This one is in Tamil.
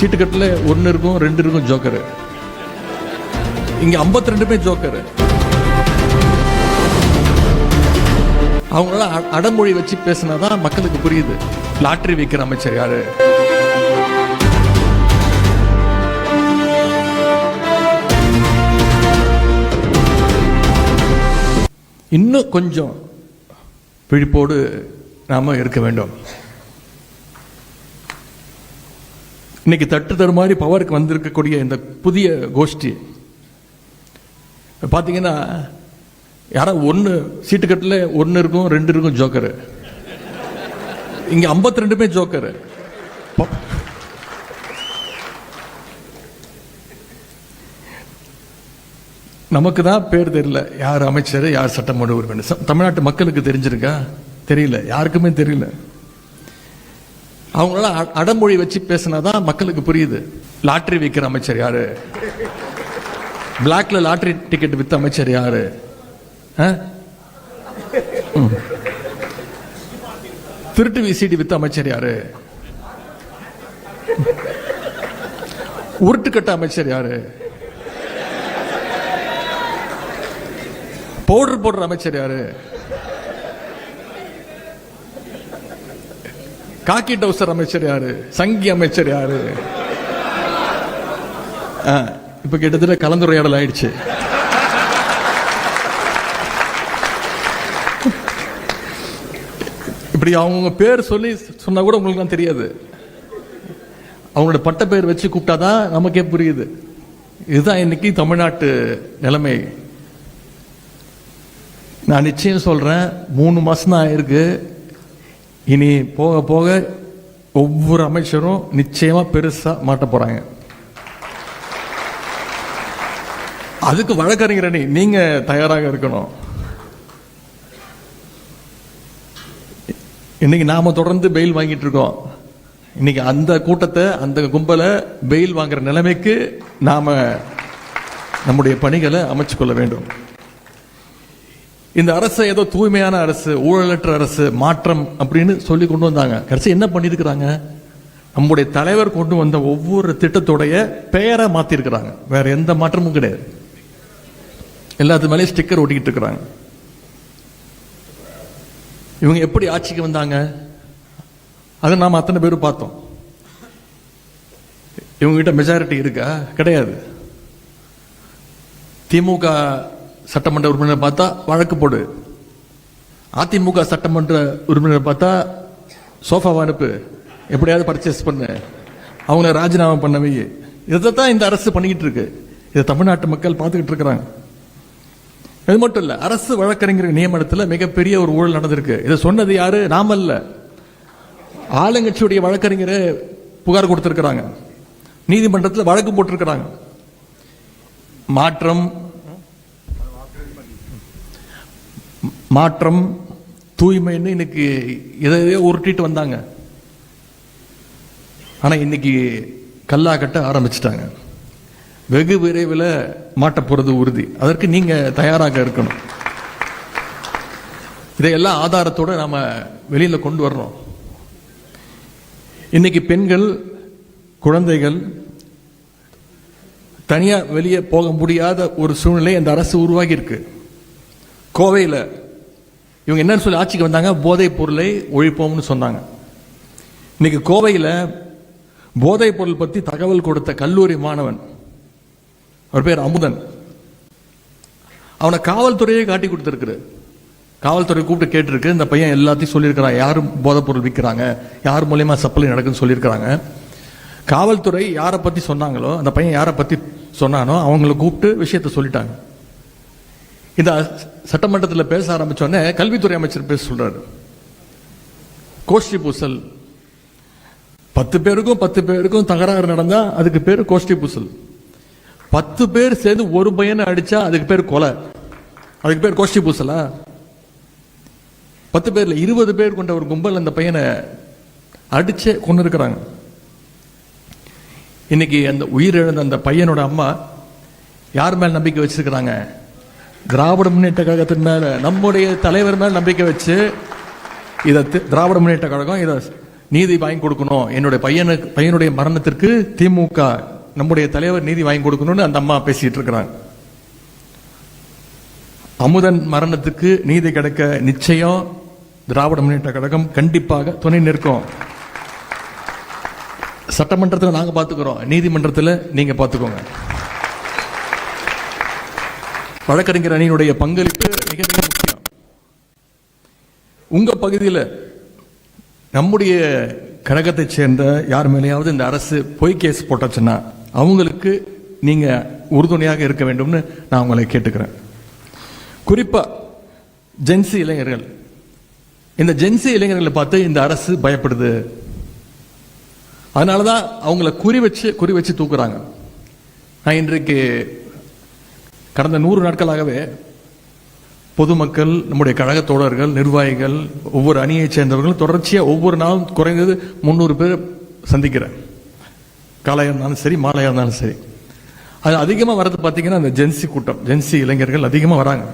சீட்டுக்கட்டில் 1 இருக்கும் 2 இருக்கும் ஜோக்கரு. இங்க 52 ஜோக்கரு. அவங்களால அடமொழி வச்சு பேசினாதான் மக்களுக்கு புரியுது. லாட்டரி வைக்கிற அமைச்சர் யாரு, இன்னும் கொஞ்சம் விழிப்போடு நாம இருக்க வேண்டும். இன்னைக்கு தட்டு தருமாறி பவருக்கு வந்திருக்கக்கூடிய இந்த புதிய கோஷ்டி பார்த்தீங்கன்னா, யாரா 1 சீட்டுக்கட்டில் 1 இருக்கும் 2 இருக்கும் ஜோக்கரு. இங்க 52 ஜோக்கரு. நமக்கு தான் பேர் தெரியல, யார் அமைச்சர் யார் சட்டமன்ற உறுப்பினர். தமிழ்நாட்டு மக்களுக்கு தெரிஞ்சிருக்கா? தெரியல, யாருக்குமே தெரியல. அவங்களால அடமொழி வச்சு பேசினாதான் மக்களுக்கு புரியுது. லாட்டரி வைக்கிற அமைச்சர் யாரு, பிளாக்ல லாட்டரி டிக்கெட் வித்த அமைச்சர் யாரு, திருட்டு விசிடி வித்த அமைச்சர் யாரு, உருட்டுக்கட்ட அமைச்சர் யாரு, பவுடர் போடுற அமைச்சர் யாரு, காக்கி டவுசர் அமைச்சர் யாரு, சங்கி அமைச்சர் யாரு. இப்ப கிட்டத்தட்ட கலந்துரையாடல் ஆயிடுச்சு. இப்படி அவங்க பேர் சொல்லி சொன்னா கூட உங்களுக்கு தான் தெரியாது. அவங்களோட பட்ட பேர் வச்சு கூப்பிட்டாதான் நமக்கே புரியுது. இதுதான் இன்னைக்கு தமிழ்நாட்டு நிலைமை. நான் நிச்சயம் சொல்றேன், 3 மாசம் தான் ஆயிருக்கு. இனி போக போக ஒவ்வொரு அமைச்சரும் நிச்சயமா பெருசா மாட்ட போறாங்க. அதுக்கு வழக்கறிஞர் நீங்க தயாராக இருக்கணும். இன்னைக்கு நாம தொடர்ந்து பெயில் வாங்கிட்டு இருக்கோம். இன்னைக்கு அந்த கூட்டத்தை, அந்த கும்பலை பெயில் வாங்குற நிலைமைக்கு நாம நம்முடைய பணிகளை அமைச்சு கொள்ள வேண்டும். இந்த அரசு ஏதோ தூய்மையான அரசு, ஊழலற்ற அரசு, மாற்றம் அப்படின்னு சொல்லி கொண்டு வந்தாங்க. கடைசி என்ன பண்ணிருக்கிறாங்க? நம்முடைய தலைவர் கொண்டு வந்த ஒவ்வொரு திட்டத்துடைய பெயரை மாத்தி இருக்கிறாங்க. வேற எந்த மாற்றமும் கிடையாது. எல்லாத்து மேலேயும் ஸ்டிக்கர் ஒட்டிக்கிட்டு இருக்கிறாங்க. இவங்க எப்படி ஆட்சிக்கு வந்தாங்க அதை நாம அத்தனை பேரும் பார்த்தோம். இவங்க கிட்ட மெஜாரிட்டி இருக்கா? கிடையாது. திமுக சட்டமன்ற உறுப்பினர் பார்த்தா வழக்கு போடு, அதிமுக சட்டமன்ற உறுப்பினர் பார்த்தா சோஃபாவை அனுப்பு, எப்படியாவது பர்ச்சேஸ் பண்ணு, அவங்க ராஜினாமா பண்ணவே. இதைத்தான் இந்த அரசு பண்ணிக்கிட்டு இருக்கு. இதை தமிழ்நாட்டு மக்கள் பார்த்துக்கிட்டு இருக்கிறாங்க. இது மட்டும் இல்ல, அரசு வழக்கறிஞர் நியமனத்தில் மிகப்பெரிய ஒரு ஊழல் நடந்திருக்கு. இதை சொன்னது யாரு? நாம இல்ல, ஆளுங்கட்சியுடைய வழக்கறிஞரை புகார் கொடுத்திருக்கிறாங்க, நீதிமன்றத்தில் வழக்கு போட்டிருக்கிறாங்க. மாற்றம் தூய்மைன்னு இன்னைக்கு இதையே உருட்டிட்டு வந்தாங்க. ஆனா இன்னைக்கு கல்லா கட்ட ஆரம்பிச்சிட்டாங்க. வெகு விரைவில் மாட்ட போறது உறுதி. அதற்கு நீங்க தயாராக இருக்கணும். இதையெல்லாம் ஆதாரத்தோட நாம வெளியில கொண்டு வரணும். இன்னைக்கு பெண்கள், குழந்தைகள் தனியா வெளியே போக முடியாத ஒரு சூழ்நிலை இந்த அரசு உருவாகி இருக்கு. கோவையில் இவங்க என்னன்னு சொல்லி ஆட்சிக்கு வந்தாங்க? போதைப் பொருளை ஒழிப்போம்னு சொன்னாங்க. இன்னைக்கு கோவையில் போதைப் பொருள் பத்தி தகவல் கொடுத்த கல்லூரி மாணவன், அவர் பேர் அமுதன், அவனை காவல்துறையே காட்டி கொடுத்திருக்கு. காவல்துறை கூப்பிட்டு கேட்டிருக்கு. இந்த பையன் எல்லாத்தையும் சொல்லியிருக்கிறான், யாரும் போதைப் பொருள் விற்கிறாங்க, யார் மூலியமா சப்ளை நடக்குன்னு சொல்லியிருக்கிறாங்க. காவல்துறை யாரை பத்தி சொன்னாங்களோ, அந்த பையன் யாரை பத்தி சொன்னானோ அவங்களை கூப்பிட்டு விஷயத்த சொல்லிட்டாங்க. இந்த சட்டமன்றத்தில் பேச ஆரம்பிச்சோடனே கல்வித்துறை அமைச்சர் பேச சொல்றாரு. கோஷ்டி பூசல், 10 பேருக்கும் தகராறு நடந்தா அதுக்கு பேர் கோஷ்டி பூசல். 10 பேர் சேர்ந்து ஒரு பையனை அடிச்சா அதுக்கு பேர் கொலை, அதுக்கு பேர் கோஷ்டி பூசலா? 10 பேர்ல 20 பேர் கொண்ட ஒரு கும்பல் அந்த பையனை அடிச்சு கொண்டு இருக்கிறாங்க. இன்னைக்கு அந்த உயிரிழந்த அந்த பையனோட அம்மா யார் மேல் நம்பிக்கை வச்சிருக்கிறாங்க? திராவிட முன்னேற்ற கழகத்தின் மேல, நம்முடைய தலைவர் மேல் நம்பிக்கை வச்சு இதை திராவிட முன்னேற்ற கழகம் இதை நீதி வாங்கி கொடுக்கணும், என்னுடைய பையனுடைய மரணத்திற்கு திமுக நம்முடைய தலைவர் நீதி வாங்கி கொடுக்கணும்னு அந்த அம்மா பேசிட்டு இருக்கிறாங்க. அமுதன் மரணத்துக்கு நீதி கிடைக்க நிச்சயம் திராவிட முன்னேற்ற கழகம் கண்டிப்பாக துணை நிற்கும். சட்டமன்றத்தில் நாங்க பாத்துக்கிறோம், நீதிமன்றத்தில் நீங்க பாத்துக்கோங்க. வழக்கறிஞர் அணியினுடைய பங்களிப்பு மிக மிக முக்கியம். உங்க பகுதியில் நம்முடைய கழகத்தை சேர்ந்த யார் மேலேயாவது இந்த அரசு பொய் கேஸ் போட்டாச்சுன்னா அவங்களுக்கு நீங்க உறுதுணையாக இருக்க வேண்டும்னு நான் உங்களை கேட்டுக்கிறேன். குறிப்பா ஜென்சி இளைஞர்கள், இந்த ஜென்சி இளைஞர்களை பார்த்து இந்த அரசு பயப்படுது. அதனாலதான் அவங்கள குறி வச்சு தூக்குறாங்க. நான் இன்றைக்கு கடந்த 100 நாட்களாகவே பொதுமக்கள், நம்முடைய கழக தோழர்கள், நிர்வாகிகள், ஒவ்வொரு அணியை சேர்ந்தவர்களும் தொடர்ச்சியாக ஒவ்வொரு நாளும் குறைந்தது 300 பேர் சந்திக்கிறேன். காலையாக இருந்தாலும் சரி, மாலையாக இருந்தாலும் சரி. அது அதிகமாக வர்றது பார்த்தீங்கன்னா அந்த ஜென்சி கூட்டம், ஜென்சி இளைஞர்கள் அதிகமாக வராங்க.